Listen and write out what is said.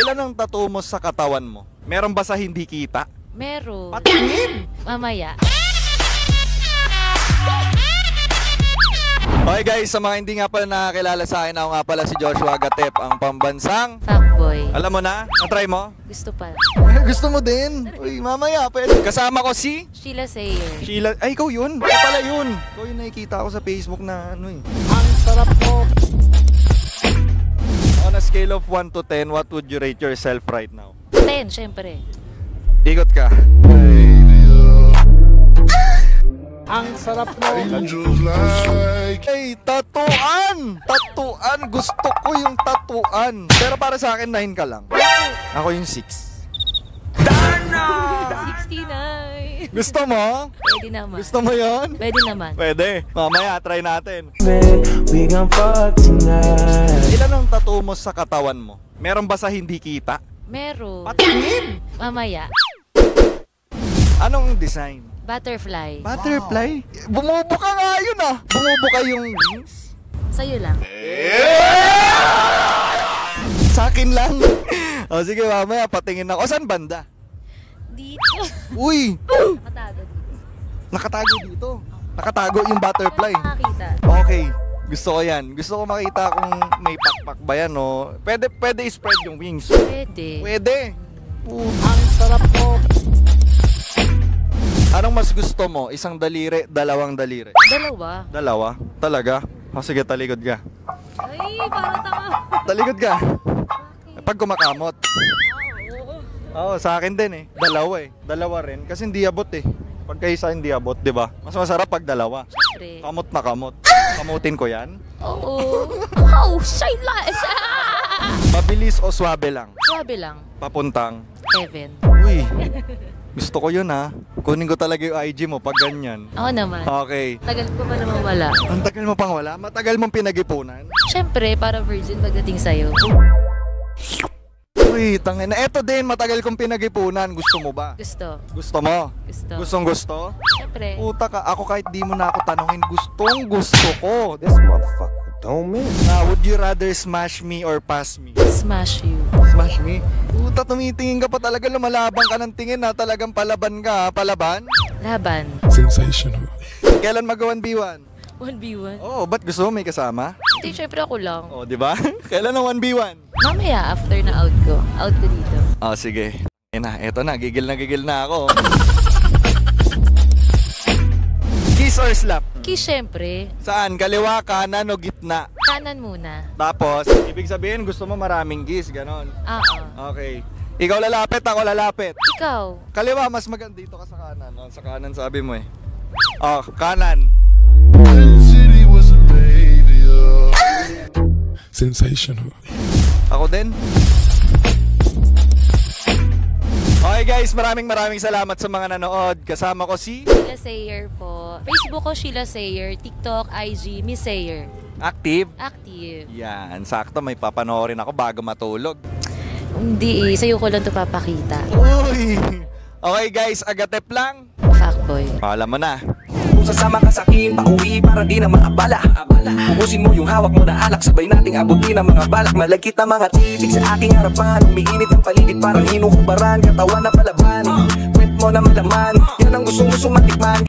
Ilan ang tattoo mo sa katawan mo? Meron ba sa hindi kita? Meron. Patingin! Mamaya. Okay guys, sa mga hindi nga pala nakakilala sa akin, ako nga pala si Joshua Gatep, ang pambansang Fuckboy. alam mo na? Na-try mo? Gusto pa. Gusto mo din? Uy, mamaya pwede. Kasama ko si Sheila Sayer. Sheila. Ay, ikaw yun? Ikaw pala yun. Ikaw yung nakikita ko sa Facebook na ano eh. Ang sarap mo. On a scale of 1 to 10, what would you rate yourself right now? 10, syempre. Ikot ka. Ang sarap mo. Ay, tatuan! Tatuan! Gusto ko yung tatuan. Pero para sa akin, 9 ka lang. Ako yung 6. 69. Gusto mo? Pwede naman. Gusto mo yon? Pwede naman. Pwede. Mamaya, try natin. We gon' fuck tonight. Ilan ang tattoo mo sa katawan mo? Meron ba sa hindi kita? Meron. Patingin! Mamaya. Anong design? Butterfly. Butterfly? Bumubuka nga yun ah! Bumubuka yung wings? Sa'yo lang. Sa akin lang. O sige, mamaya patingin ako. O, saan banda? Dito. Uy! Nakatago dito. Nakatago dito. Nakatago yung butterfly. Nakakita. Okay. Gusto ko yan. Gusto ko makita kung may pakpak ba yan o. Pwede i-spread yung wings. Pwede. Pwede. Ang sarap mo. Anong mas gusto mo? Isang daliri, dalawang daliri? Dalawa. Dalawa? Talaga? O sige, talikod ka. Ay, para tanga. Talikod ka. Pag kumakamot. Oo. Oo, sa akin din eh. Dalawa eh. Dalawa rin. Kasi hindi abot eh. Pagka isa hindi abot, di ba? Mas masarap pag dalawa. Siyempre. Kamot na kamot. Kamutin ko yan. Oo. Oh, Sheila. Mabilis o swabe lang? Swabe lang. Papuntang. Heaven. Uy, gusto ko yun ha. Kunin ko talaga yung IG mo pag ganyan. Ako naman. Okay. Tagal ko pa naman wala. Ang tagal mo pang wala? Matagal mong pinag-ipunan? Siyempre, para virgin pagdating sa'yo. Uy, tangina. Eto din, matagal kong pinag-ipunan. Gusto mo ba? Gusto. Gusto mo? Gusto. Gustong gusto? Siyempre. Puta ka, ako kahit di mo na ako tanungin, gustong gusto ko. This motherfucker don't miss. Now, would you rather smash me or pass me? Smash you. Smash me? Puta, tumitingin ka pa talaga, lumalabang ka ng tingin na talagang palaban ka, ha? Palaban? Laban. Sensational. Kailan mag-1v1? 1v1. Oh, ba't gusto mo may kasama? Hindi, syempre ako lang. Oh, di ba? Kailan ang 1v1? Mamaya, after na out ko. Out ko dito. Oh, sige. Eto na, gigil na ako. Kiss or slap? Kiss, syempre. Saan? Kaliwa, kanan o gitna? Kanan muna. Tapos, ibig sabihin gusto mo maraming kiss, ganon. Oo. Okay. Ikaw lalapit, ako lalapit. Ikaw. Kaliwa, mas maganda dito ka sa kanan. Oh, sa kanan sabi mo eh. Oh, kanan. Sensational. Ako din. Okay guys, maraming salamat sa mga nanood. Kasama ko si Sheila Sayer po. Facebook ko Sheila Sayer. TikTok, IG, Miss Sayer. Active. Active. Yan, sakto may papanoorin ako bago matulog. Hindi, sa'yo ko lang ito papakita. Uy! Okay guys, agatep lang. Fuckboy. Alam mo na. Kung sasama ka sa akin, pauwi para di na maabala. Pupusin mo yung hawak mo na alak, sabay nating abutin ang mga balak. Malagkit na mga titig sa aking harapan, umiinit ang paligid parang hinuhubaran, katawan na palaban. Kwent mo na malaman, yan ang gustong matikman.